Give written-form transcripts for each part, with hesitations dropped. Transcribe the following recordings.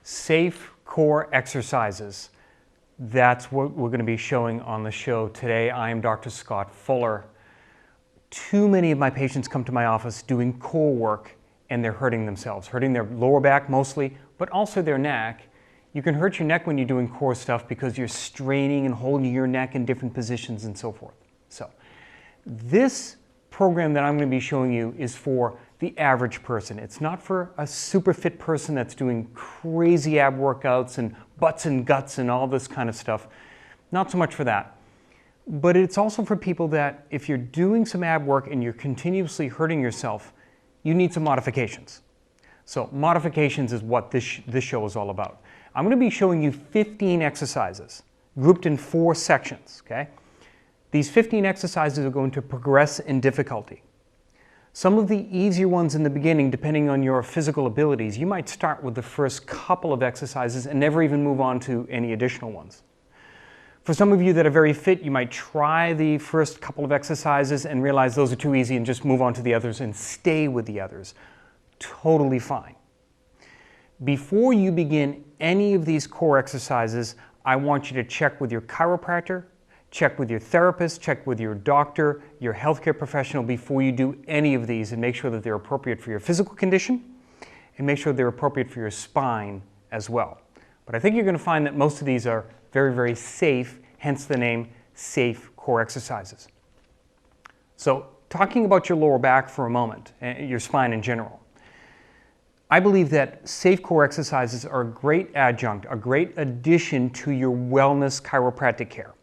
Safe core exercises. That's what we're going to be showing on the show today. I am Dr. Scott Fuller. Too many of my patients come to my office doing core work and they're hurting themselves, hurting their lower back mostly, but also their neck. You can hurt your neck when you're doing core stuff because you're straining and holding your neck in different positions and so forth. So this program that I'm going to be showing you is for the average person. It's not for a super fit person that's doing crazy ab workouts and butts and guts and all this kind of stuff. Not so much for that. But it's also for people that if you're doing some ab work and you're continuously hurting yourself, you need some modifications. So modifications is what this show is all about. I'm going to be showing you 15 exercises grouped in 4 sections, okay? These 15 exercises are going to progress in difficulty. Some of the easier ones in the beginning, depending on your physical abilities, you might start with the first couple of exercises and never even move on to any additional ones. For some of you that are very fit, you might try the first couple of exercises and realize those are too easy and just move on to the others and stay with the others. Totally fine. Before you begin any of these core exercises, I want you to check with your chiropractor, check with your therapist, check with your doctor, your healthcare professional before you do any of these and make sure that they're appropriate for your physical condition and make sure they're appropriate for your spine as well. But I think you're going to find that most of these are very, very safe, hence the name safe core exercises. So talking about your lower back for a moment, your spine in general, I believe that safe core exercises are a great adjunct, a great addition to your wellness chiropractic care.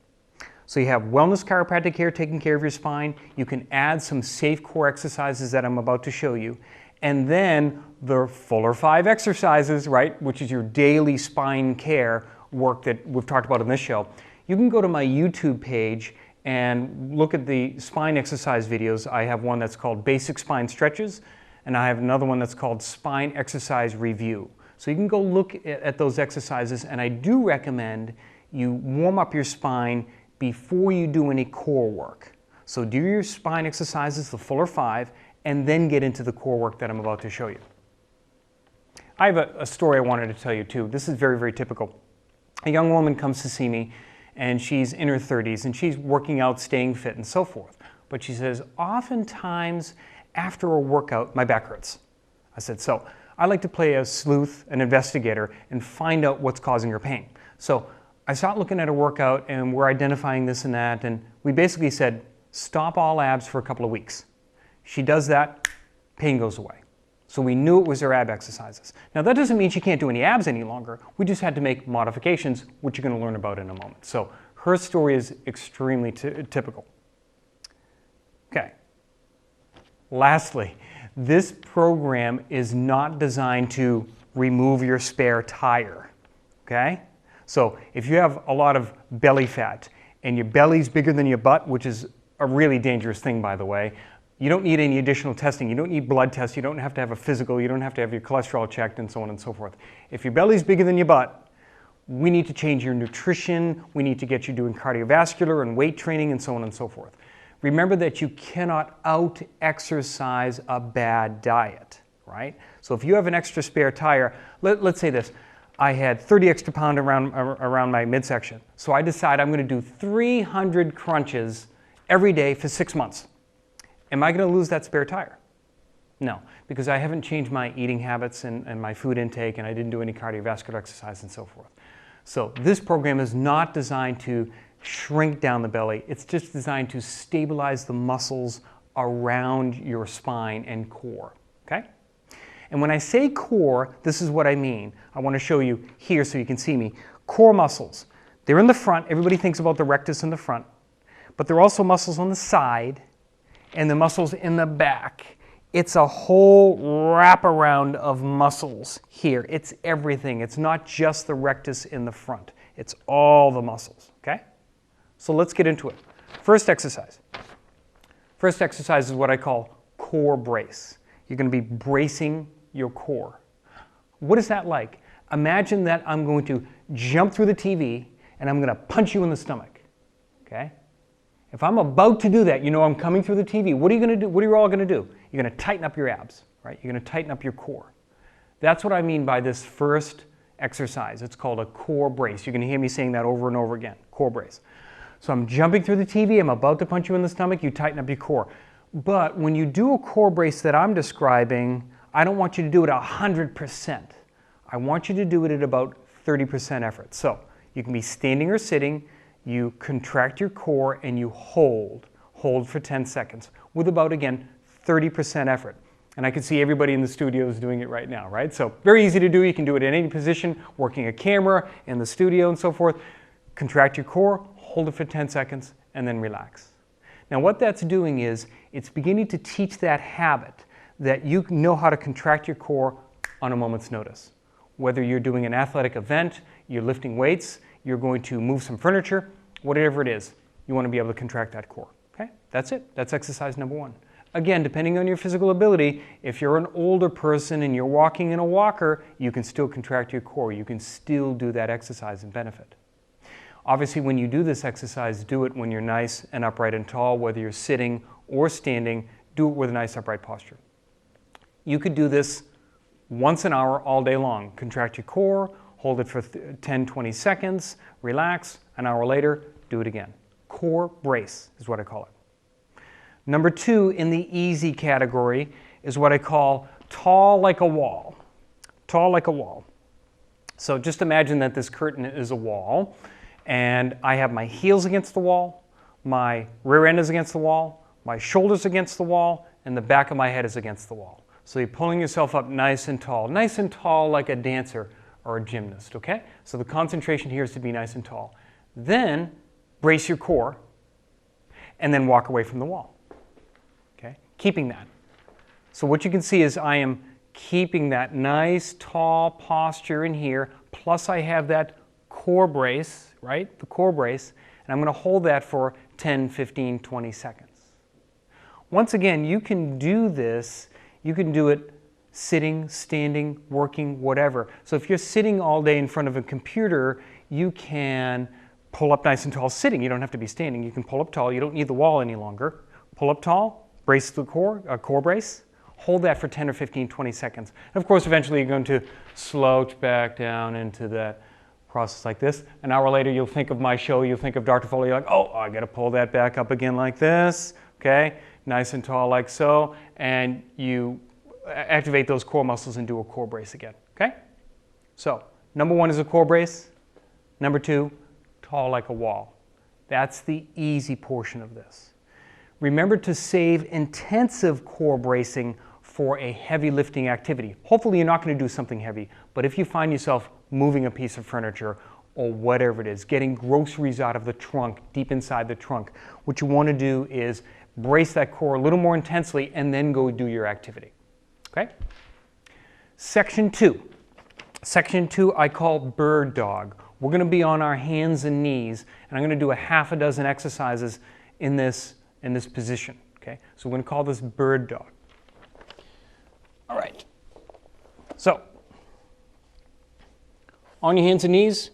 So you have wellness chiropractic care taking care of your spine. You can add some safe core exercises that I'm about to show you. And then the Fuller 5 exercises, right, which is your daily spine care work that we've talked about in this show. You can go to my YouTube page and look at the spine exercise videos. I have one that's called Basic Spine Stretches, and I have another one that's called Spine Exercise Review. So you can go look at those exercises, and I do recommend you warm up your spine before you do any core work. So do your spine exercises, the Fuller 5, and then get into the core work that I'm about to show you. I have a story I wanted to tell you too. This is very, very typical. A young woman comes to see me, and she's in her 30s, and she's working out, staying fit, and so forth. But she says, oftentimes after a workout, my back hurts. I said, so I like to play a sleuth, an investigator, and find out what's causing her pain. So I started looking at a workout, and we're identifying this and that, and we basically said, stop all abs for a couple of weeks. She does that, pain goes away. So we knew it was her ab exercises. Now that doesn't mean she can't do any abs any longer. We just had to make modifications, which you're going to learn about in a moment. So her story is extremely typical. Okay. Lastly, this program is not designed to remove your spare tire. Okay? So if you have a lot of belly fat and your belly's bigger than your butt, which is a really dangerous thing, by the way, you don't need any additional testing. You don't need blood tests. You don't have to have a physical. You don't have to have your cholesterol checked and so on and so forth. If your belly's bigger than your butt, we need to change your nutrition. We need to get you doing cardiovascular and weight training and so on and so forth. Remember that you cannot out-exercise a bad diet, right? So if you have an extra spare tire, let's say this. I had 30 extra pounds around my midsection. So I decide I'm going to do 300 crunches every day for 6 months. Am I going to lose that spare tire? No, because I haven't changed my eating habits and my food intake, and I didn't do any cardiovascular exercise and so forth. So this program is not designed to shrink down the belly. It's just designed to stabilize the muscles around your spine and core, okay? And when I say core, this is what I mean. I want to show you here so you can see me. Core muscles. They're in the front. Everybody thinks about the rectus in the front. But there are also muscles on the side and the muscles in the back. It's a whole wraparound of muscles here. It's everything. It's not just the rectus in the front. It's all the muscles, okay? So let's get into it. First exercise. First exercise is what I call core brace. You're going to be bracing your core. What is that like? Imagine that I'm going to jump through the TV and I'm going to punch you in the stomach. okay? If I'm about to do that, you know I'm coming through the TV, what are you going to do? What are you all going to do? You're going to tighten up your abs, right? You're going to tighten up your core. That's what I mean by this first exercise. It's called a core brace. You're going to hear me saying that over and over again, core brace. So I'm jumping through the TV, I'm about to punch you in the stomach, you tighten up your core. But when you do a core brace that I'm describing, I don't want you to do it 100%. I want you to do it at about 30% effort. So you can be standing or sitting, you contract your core and you hold for 10 seconds with about, again, 30% effort. And I can see everybody in the studio is doing it right now, right? So very easy to do. You can do it in any position, working a camera, in the studio and so forth. Contract your core, hold it for 10 seconds, and then relax. Now what that's doing is it's beginning to teach that habit that you know how to contract your core on a moment's notice. Whether you're doing an athletic event, you're lifting weights, you're going to move some furniture, whatever it is, you want to be able to contract that core. Okay? That's it. That's exercise number 1. Again, depending on your physical ability, if you're an older person and you're walking in a walker, you can still contract your core. You can still do that exercise and benefit. Obviously, when you do this exercise, do it when you're nice and upright and tall, whether you're sitting or standing, do it with a nice upright posture. You could do this once an hour all day long. Contract your core, hold it for 10, 20 seconds, relax, an hour later, do it again. Core brace is what I call it. Number 2 in the easy category is what I call tall like a wall. Tall like a wall. So just imagine that this curtain is a wall, and I have my heels against the wall, my rear end is against the wall, my shoulders against the wall, and the back of my head is against the wall. So you're pulling yourself up nice and tall like a dancer or a gymnast, okay? So the concentration here is to be nice and tall. Then brace your core, and then walk away from the wall. Okay? Keeping that. So what you can see is I am keeping that nice tall posture in here, plus I have that core brace, right? The core brace, and I'm going to hold that for 10, 15, 20 seconds. Once again, you can do this, you can do it sitting, standing, working, whatever. So if you're sitting all day in front of a computer, you can pull up nice and tall sitting. You don't have to be standing. You can pull up tall. You don't need the wall any longer. Pull up tall. Brace the core, core brace, hold that for 10 or 15, 20 seconds. And of course, eventually you're going to slouch back down into that process like this. An hour later, you'll think of my show, you'll think of Dr. Foley, you're like, oh, I got to pull that back up again like this, okay? Nice and tall like so, and you activate those core muscles and do a core brace again, okay? So, number 1 is a core brace. Number 2, tall like a wall. That's the easy portion of this. Remember to save intensive core bracing for a heavy lifting activity. Hopefully you're not going to do something heavy, but if you find yourself moving a piece of furniture or whatever it is, getting groceries out of the trunk, deep inside the trunk, what you want to do is brace that core a little more intensely and then go do your activity. Okay? Section 2. Section 2 I call bird dog. We're going to be on our hands and knees, and I'm going to do a half a dozen exercises in this position, okay? So we're going to call this bird dog. All right. So, on your hands and knees,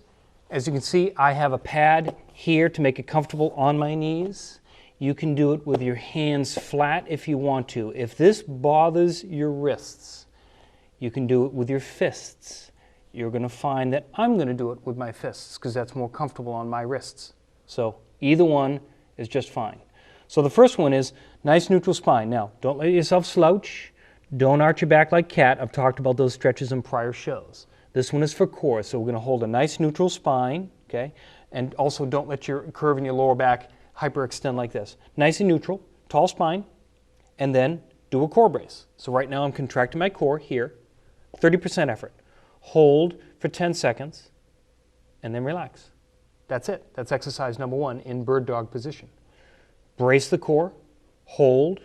as you can see, I have a pad here to make it comfortable on my knees. You can do it with your hands flat if you want to. If this bothers your wrists, you can do it with your fists. You're going to find that I'm going to do it with my fists because that's more comfortable on my wrists. So either one is just fine. So the first one is nice neutral spine. Now, don't let yourself slouch. Don't arch your back like cat. I've talked about those stretches in prior shows. This one is for core, so we're going to hold a nice neutral spine, okay? And also don't let your curve in your lower back hyperextend like this. Nice and neutral, tall spine, and then do a core brace. So right now I'm contracting my core here, 30% effort. Hold for 10 seconds, and then relax. That's it. That's exercise number 1 in bird dog position. Brace the core, hold,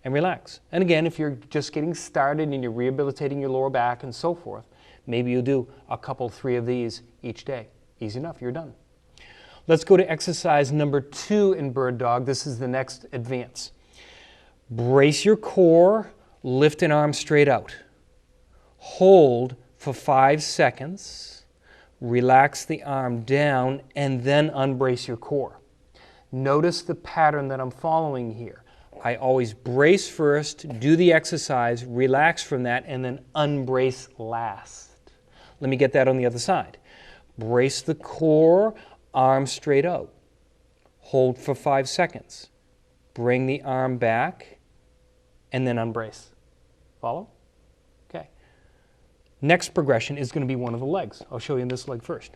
and relax. And again, if you're just getting started and you're rehabilitating your lower back and so forth, maybe you'll do a couple, 3 of these each day. Easy enough, you're done. Let's go to exercise number 2 in bird dog. This is the next advance. Brace your core, lift an arm straight out. Hold for 5 seconds, relax the arm down, and then unbrace your core. Notice the pattern that I'm following here. I always brace first, do the exercise, relax from that, and then unbrace last. Let me get that on the other side. Brace the core, arm straight out. Hold for 5 seconds. Bring the arm back, and then unbrace. Follow? Okay. Next progression is going to be one of the legs. I'll show you in this leg first.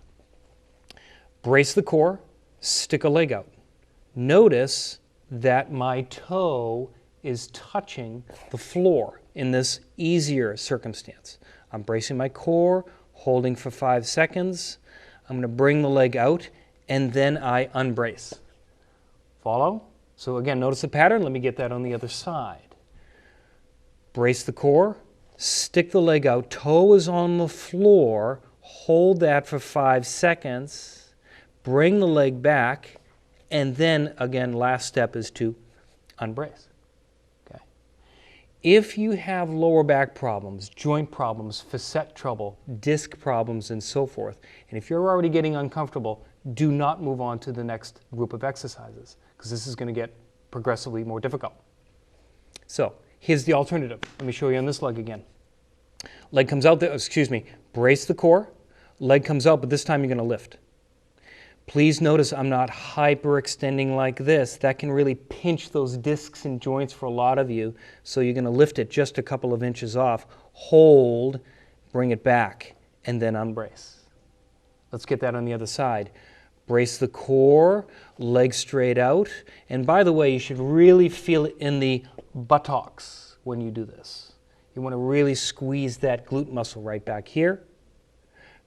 Brace the core, stick a leg out. Notice that my toe is touching the floor in this easier circumstance. I'm bracing my core, holding for 5 seconds. I'm going to bring the leg out, and then I unbrace. Follow? So again, notice the pattern. Let me get that on the other side. Brace the core, stick the leg out, toe is on the floor, hold that for 5 seconds, bring the leg back, and then again, last step is to unbrace. Okay. If you have lower back problems, joint problems, facet trouble, disc problems, and so forth, and if you're already getting uncomfortable, do not move on to the next group of exercises, because this is going to get progressively more difficult. So here's the alternative. Let me show you on this leg again. Leg comes out, brace the core, leg comes out, but this time you're going to lift. Please notice I'm not hyperextending like this. That can really pinch those discs and joints for a lot of you, so you're going to lift it just a couple of inches off, hold, bring it back, and then unbrace. Let's get that on the other side. Brace the core, leg straight out. And by the way, you should really feel it in the buttocks when you do this. You want to really squeeze that glute muscle right back here.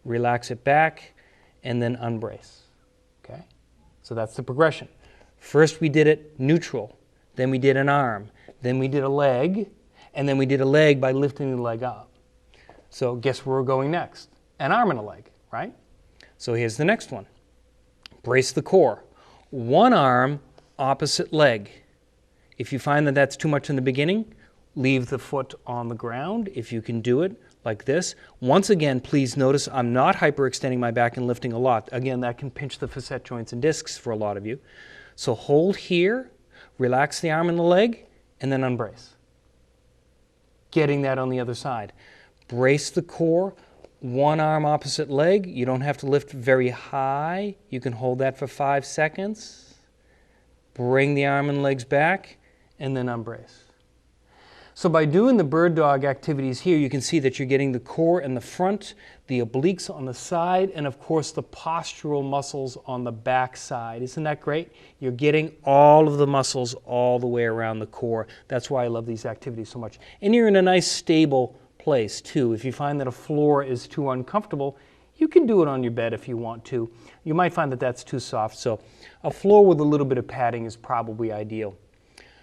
Relax it back, and then unbrace. Okay? So that's the progression. First we did it neutral, then we did an arm, then we did a leg, and then we did a leg by lifting the leg up. So guess where we're going next? An arm and a leg, right? So here's the next one. Brace the core. One arm, opposite leg. If you find that that's too much in the beginning, leave the foot on the ground if you can do it like this. Once again, please notice I'm not hyperextending my back and lifting a lot. Again, that can pinch the facet joints and discs for a lot of you. So hold here, relax the arm and the leg, and then unbrace. Getting that on the other side. Brace the core. One arm opposite leg. You don't have to lift very high. You can hold that for 5 seconds. Bring the arm and legs back, and then unbrace. So by doing the bird dog activities here, you can see that you're getting the core in the front, the obliques on the side, and of course the postural muscles on the back side. Isn't that great? You're getting all of the muscles all the way around the core. That's why I love these activities so much. And you're in a nice stable place too. If you find that a floor is too uncomfortable, you can do it on your bed if you want to. You might find that that's too soft, so a floor with a little bit of padding is probably ideal.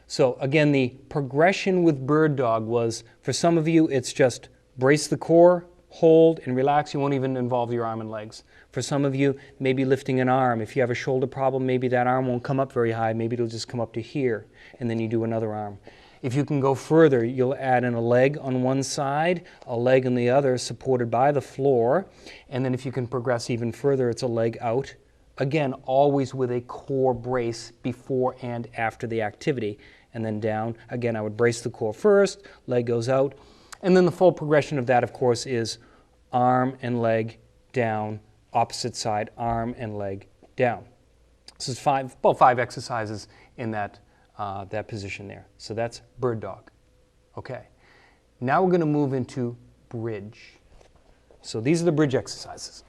So again, the progression with bird dog was, for some of you, it's just brace the core, hold, and relax. You won't even involve your arm and legs. For some of you, maybe lifting an arm. If you have a shoulder problem, maybe that arm won't come up very high. Maybe it'll just come up to here, and then you do another arm. If you can go further, you'll add in a leg on one side, a leg on the other, supported by the floor. And then if you can progress even further, it's a leg out. Again, always with a core brace before and after the activity. And then down. Again, I would brace the core first, leg goes out. And then the full progression of that, of course, is arm and leg down, opposite side, arm and leg down. This is about five exercises in that position there. So that's bird dog. Okay. Now we're going to move into bridge. So these are the bridge exercises.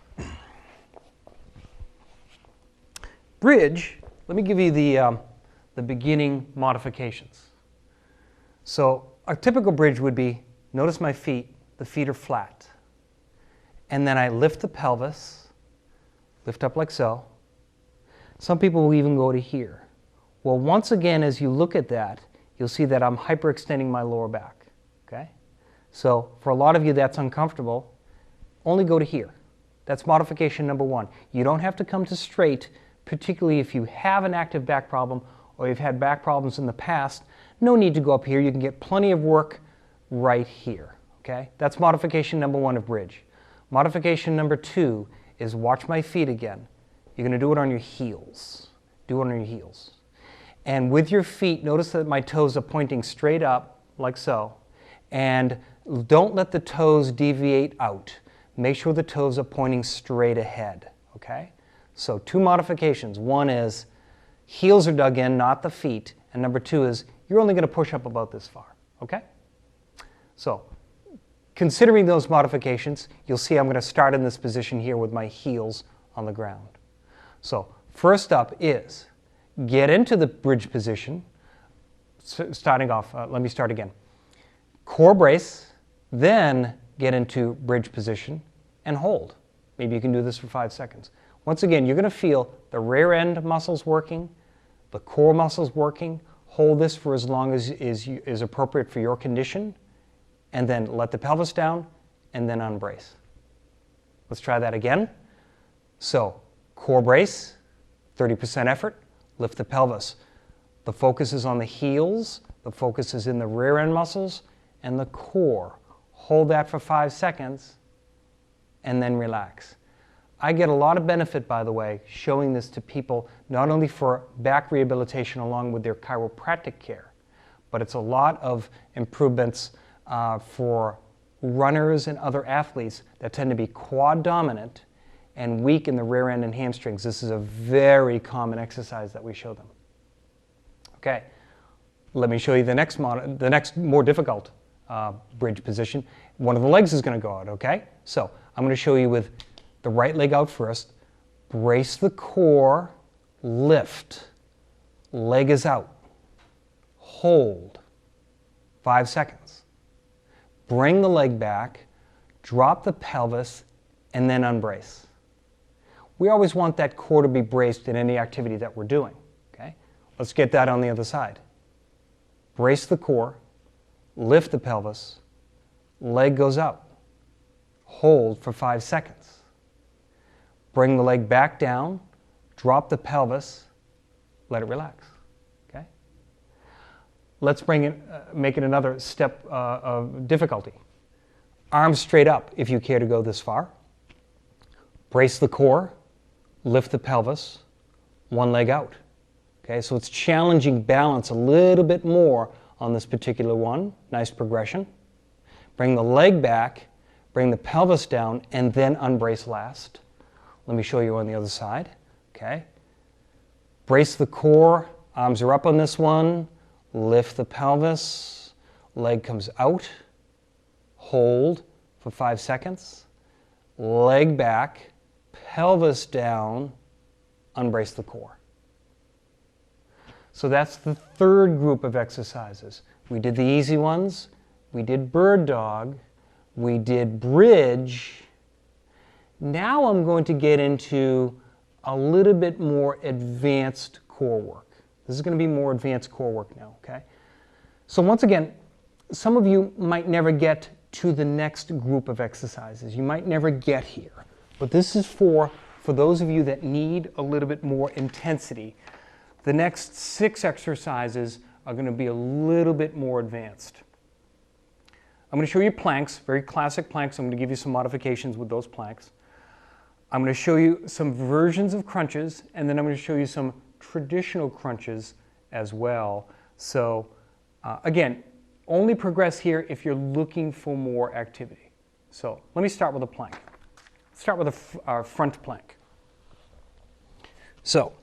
Bridge, let me give you the beginning modifications. So a typical bridge would be, notice my feet, the feet are flat. And then I lift the pelvis, lift up like so. Some people will even go to here. Well, once again, as you look at that, you'll see that I'm hyperextending my lower back, okay? So for a lot of you that's uncomfortable, only go to here. That's modification number one. You don't have to come to straight, particularly if you have an active back problem or you've had back problems in the past. No need to go up here. You can get plenty of work right here, okay? That's modification number one of bridge. Modification number two is watch my feet again. You're going to do it on your heels. do it on your heels. And with your feet, notice that my toes are pointing straight up, like so. And don't let the toes deviate out. Make sure the toes are pointing straight ahead, okay? So 2 modifications. One is heels are dug in, not the feet. And number 2 is you're only going to push up about this far, okay? So considering those modifications, you'll see I'm going to start in this position here with my heels on the ground. So first up is get into the bridge position. Starting off, let me start again. Core brace, then get into bridge position and hold. Maybe you can do this for 5 seconds. Once again, you're going to feel the rear end muscles working, the core muscles working. Hold this for as long as is appropriate for your condition, and then let the pelvis down, and then unbrace. Let's try that again. So, core brace, 30% effort, lift the pelvis. The focus is on the heels, the focus is in the rear end muscles, and the core. Hold that for 5 seconds, and then relax. I get a lot of benefit, by the way, showing this to people, not only for back rehabilitation along with their chiropractic care, but it's a lot of improvements for runners and other athletes that tend to be quad dominant and weak in the rear end and hamstrings. This is a very common exercise that we show them. Okay, let me show you the next more difficult bridge position. One of the legs is going to go out, okay? So I'm going to show you with the right leg out first. Brace the core, lift, leg is out, hold, 5 seconds. Bring the leg back, drop the pelvis, and then unbrace. We always want that core to be braced in any activity that we're doing, okay? Let's get that on the other side. Brace the core, lift the pelvis, leg goes out, hold for 5 seconds. Bring the leg back down, drop the pelvis, let it relax, okay? Let's make it another step of difficulty. Arms straight up if you care to go this far. Brace the core, lift the pelvis, one leg out. Okay, so it's challenging balance a little bit more on this particular one. Nice progression. Bring the leg back, bring the pelvis down, and then unbrace last. Let me show you on the other side. Okay. Brace the core, arms are up on this one, lift the pelvis, leg comes out, hold for 5 seconds, leg back, pelvis down, unbrace the core. So that's the third group of exercises. We did the easy ones, we did bird dog, we did bridge. Now I'm going to get into a little bit more advanced core work. This is going to be more advanced core work now, okay? So once again, some of you might never get to the next group of exercises. You might never get here. But this is for those of you that need a little bit more intensity. The next 6 exercises are going to be a little bit more advanced. I'm going to show you planks, very classic planks. I'm going to give you some modifications with those planks. I'm going to show you some versions of crunches, and then I'm going to show you some traditional crunches as well. So again, only progress here if you're looking for more activity. So let me start with a plank. Let's start with our front plank. So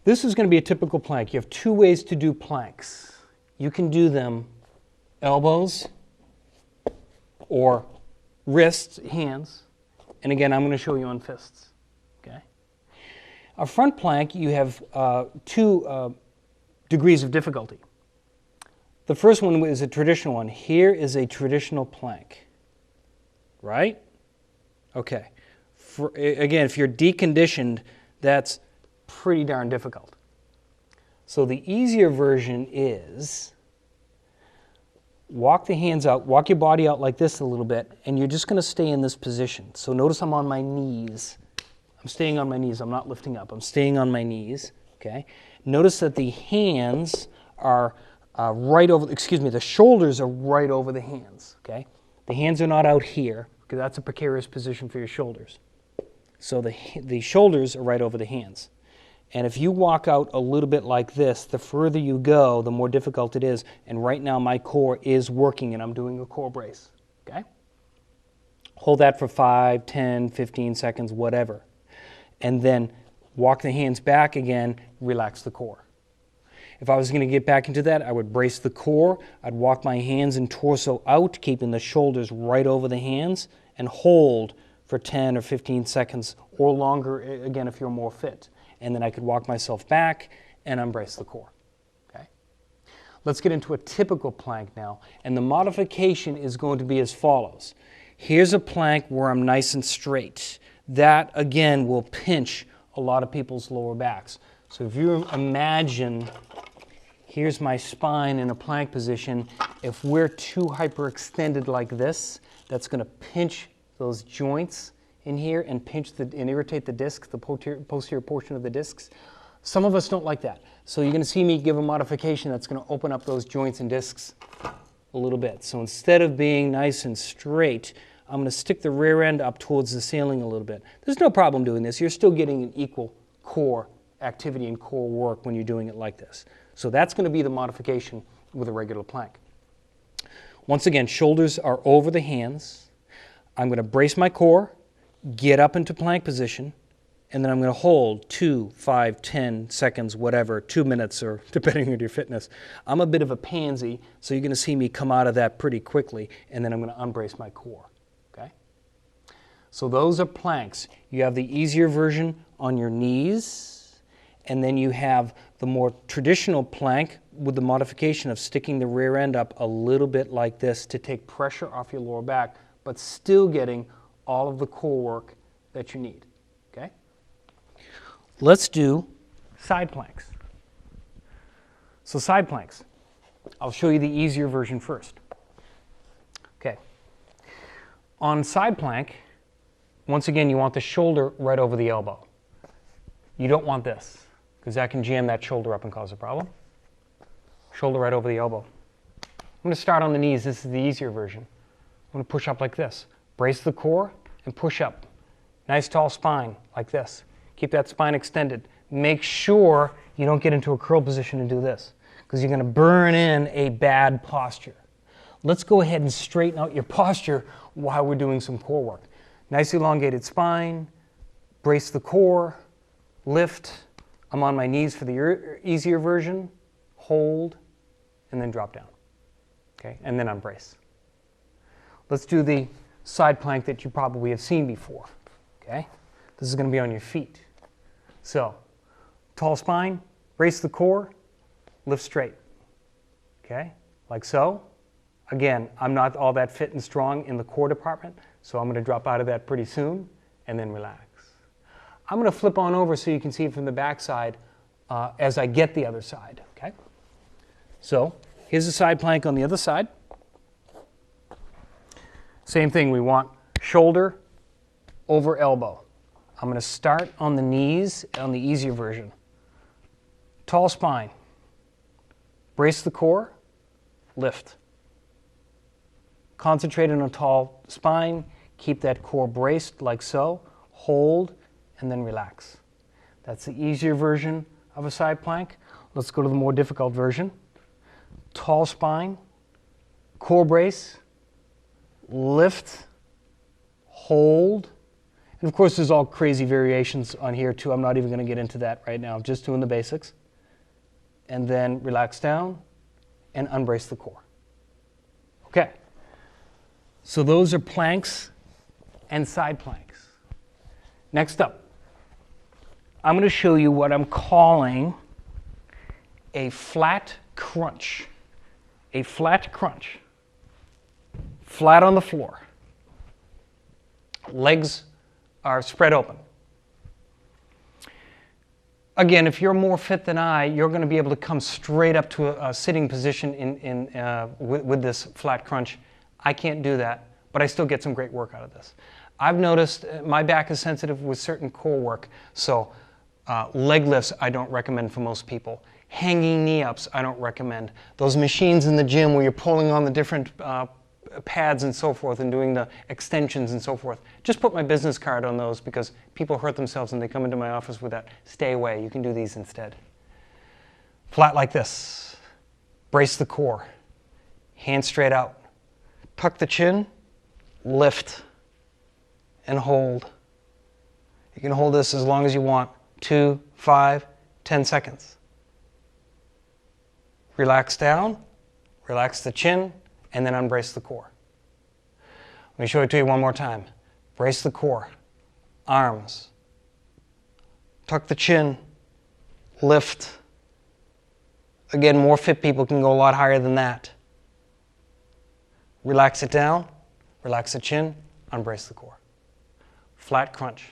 this is going to be a typical plank. You have 2 ways to do planks. You can do them elbows or wrists, hands, and again, I'm going to show you on fists, okay? A front plank, you have 2 degrees of difficulty. The first one is a traditional one. Here is a traditional plank, right? Okay. Again, if you're deconditioned, that's pretty darn difficult. So the easier version is walk the hands out, walk your body out like this a little bit, and you're just going to stay in this position. So notice I'm on my knees. I'm staying on my knees. I'm not lifting up. I'm staying on my knees, okay? Notice that the hands are the shoulders are right over the hands, okay? The hands are not out here, because that's a precarious position for your shoulders. So the shoulders are right over the hands. And if you walk out a little bit like this, the further you go, the more difficult it is. And right now my core is working and I'm doing a core brace, okay? Hold that for 5, 10, 15 seconds, whatever. And then walk the hands back again, relax the core. If I was going to get back into that, I would brace the core, I'd walk my hands and torso out, keeping the shoulders right over the hands, and hold for 10 or 15 seconds or longer, again, if you're more fit. And then I could walk myself back and unbrace the core. Okay? Let's get into a typical plank now, and the modification is going to be as follows. Here's a plank where I'm nice and straight. That, again, will pinch a lot of people's lower backs. So if you imagine, here's my spine in a plank position. If we're too hyperextended like this, that's going to pinch those joints in here and and irritate the discs, the posterior portion of the discs. Some of us don't like that. So you're going to see me give a modification that's going to open up those joints and discs a little bit. So instead of being nice and straight, I'm going to stick the rear end up towards the ceiling a little bit. There's no problem doing this. You're still getting an equal core activity and core work when you're doing it like this. So that's going to be the modification with a regular plank. Once again, shoulders are over the hands. I'm going to brace my core, get up into plank position, and then I'm going to hold 2, 5, 10 seconds, whatever, 2 minutes, or depending on your fitness. I'm a bit of a pansy, so you're going to see me come out of that pretty quickly, and then I'm going to unbrace my core. Okay? So those are planks. You have the easier version on your knees, and then you have the more traditional plank with the modification of sticking the rear end up a little bit like this to take pressure off your lower back, but still getting all of the core work that you need, okay? Let's do side planks. So side planks, I'll show you the easier version first. Okay, on side plank, once again, you want the shoulder right over the elbow. You don't want this, because that can jam that shoulder up and cause a problem. Shoulder right over the elbow. I'm going to start on the knees. This is the easier version. I'm going to push up like this. Brace the core and push up. Nice tall spine like this. Keep that spine extended. Make sure you don't get into a curl position and do this, because you're going to burn in a bad posture. Let's go ahead and straighten out your posture while we're doing some core work. Nice elongated spine, brace the core, lift. I'm on my knees for the easier version. Hold, and then drop down. Okay, and then unbrace. Let's do the side plank that you probably have seen before. Okay, this is going to be on your feet. So, tall spine, brace the core, lift straight. Okay, like so. Again, I'm not all that fit and strong in the core department, so I'm going to drop out of that pretty soon and then relax. I'm going to flip on over so you can see it from the back side as I get the other side. Okay, so here's the side plank on the other side. Same thing, we want shoulder over elbow. I'm going to start on the knees on the easier version. Tall spine. Brace the core, lift. Concentrate on a tall spine, keep that core braced like so, hold, and then relax. That's the easier version of a side plank. Let's go to the more difficult version. Tall spine, core brace, lift, hold, and of course there's all crazy variations on here too. I'm not even going to get into that right now. I'm just doing the basics. And then relax down and unbrace the core. Okay, so those are planks and side planks. Next up, I'm going to show you what I'm calling a flat crunch. A flat crunch. Flat on the floor. Legs are spread open. Again, if you're more fit than I, you're going to be able to come straight up to a sitting position with this flat crunch. I can't do that, but I still get some great work out of this. I've noticed my back is sensitive with certain core work, so leg lifts I don't recommend for most people. Hanging knee ups I don't recommend. Those machines in the gym where you're pulling on the different pads and so forth and doing the extensions and so forth. Just put my business card on those because people hurt themselves and they come into my office with that. Stay away. You can do these instead. Flat like this. Brace the core. Hands straight out. Tuck the chin. Lift. And hold. You can hold this as long as you want. 2, 5, 10 seconds. Relax down. Relax the chin. And then unbrace the core. Let me show it to you one more time. Brace the core. Arms. Tuck the chin. Lift. Again, more fit people can go a lot higher than that. Relax it down. Relax the chin. Unbrace the core. Flat crunch.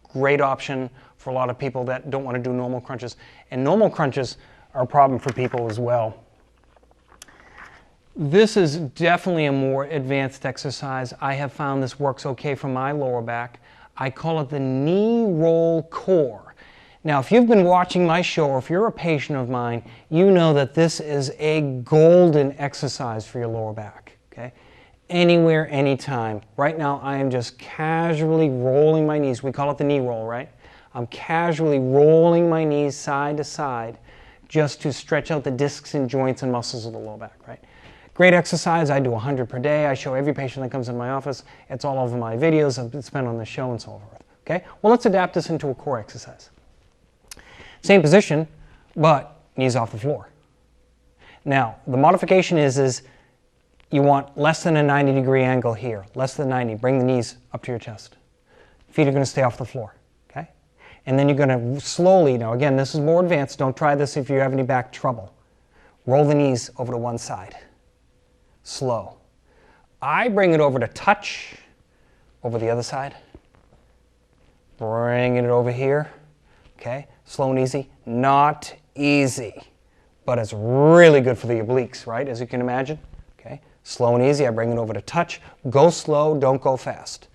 Great option for a lot of people that don't want to do normal crunches. And normal crunches are a problem for people as well. This is definitely a more advanced exercise. I have found this works okay for my lower back. I call it the knee roll core. Now, if you've been watching my show or if you're a patient of mine, you know that this is a golden exercise for your lower back, okay? Anywhere, anytime. Right now, I am just casually rolling my knees. We call it the knee roll, right? I'm casually rolling my knees side to side just to stretch out the discs and joints and muscles of the lower back, right? Great exercise. I do 100 per day. I show every patient that comes in my office. It's all over my videos. It's been on the show and so forth. Okay? Well, let's adapt this into a core exercise. Same position, but knees off the floor. Now, the modification is you want less than a 90-degree angle here. Less than 90. Bring the knees up to your chest. Feet are going to stay off the floor. Okay? And then you're going to slowly, now again, this is more advanced. Don't try this if you have any back trouble. Roll the knees over to one side. Slow. I bring it over to touch, over the other side. Bringing it over here. Okay, slow and easy. Not easy, but it's really good for the obliques, right, as you can imagine. Okay, slow and easy. I bring it over to touch. Go slow, don't go fast.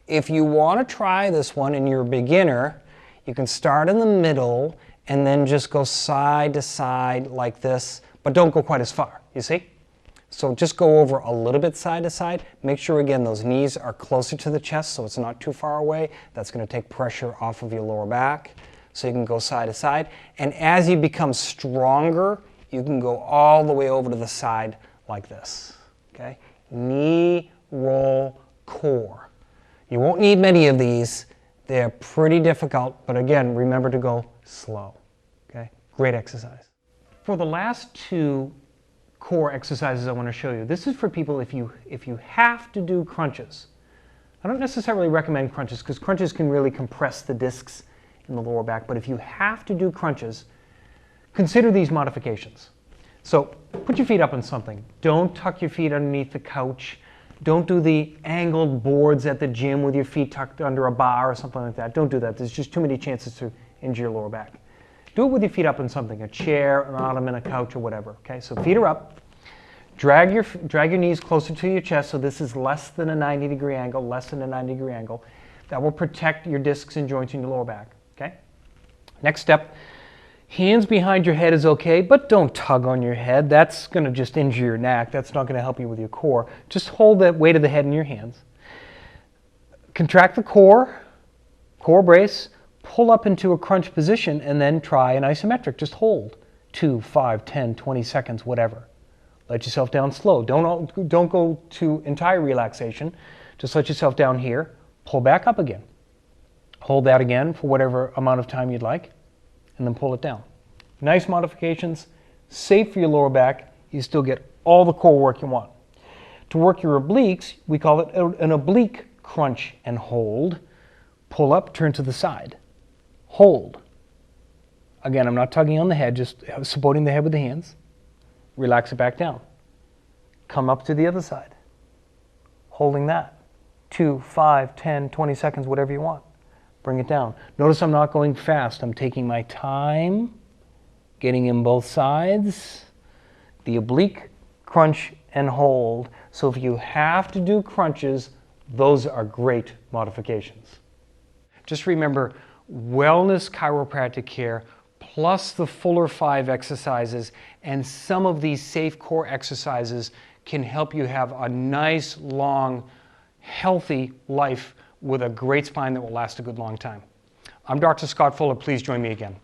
If you want to try this one and you're a beginner, you can start in the middle and then just go side to side like this, but don't go quite as far, you see? So just go over a little bit side to side. Make sure, again, those knees are closer to the chest so it's not too far away. That's going to take pressure off of your lower back. So you can go side to side. And as you become stronger, you can go all the way over to the side like this. Okay? Knee, roll, core. You won't need many of these. They're pretty difficult, but again, remember to go slow. Okay? Great exercise. For the last two core exercises I want to show you. This is for people if you have to do crunches. I don't necessarily recommend crunches because crunches can really compress the discs in the lower back, but if you have to do crunches, consider these modifications. So put your feet up on something. Don't tuck your feet underneath the couch. Don't do the angled boards at the gym with your feet tucked under a bar or something like that. Don't do that. There's just too many chances to injure your lower back. Do it with your feet up on something, a chair, an ottoman, a couch, or whatever. Okay, so feet are up. Drag your knees closer to your chest, so this is less than a 90-degree angle, less than a 90-degree angle. That will protect your discs and joints in your lower back. Okay. Next step, hands behind your head is okay, but don't tug on your head. That's going to just injure your neck. That's not going to help you with your core. Just hold that weight of the head in your hands. Contract the core brace. Pull up into a crunch position and then try an isometric. Just hold 2, 5, 10, 20 seconds, whatever. Let yourself down slow. Don't go to entire relaxation. Just let yourself down here. Pull back up again. Hold that again for whatever amount of time you'd like, and then pull it down. Nice modifications, safe for your lower back. You still get all the core work you want. To work your obliques, we call it an oblique crunch and hold. Pull up, turn to the side. Hold. Again, I'm not tugging on the head, just supporting the head with the hands. Relax it back down. Come up to the other side. Holding that. 2, 5, 10, 20 seconds, whatever you want. Bring it down. Notice I'm not going fast. I'm taking my time, getting in both sides. The oblique, crunch, and hold. So if you have to do crunches, those are great modifications. Just remember, wellness chiropractic care plus the fuller 5 exercises and some of these safe core exercises can help you have a nice, long, healthy life with a great spine that will last a good long time. I'm Dr. Scott Fuller. Please join me again.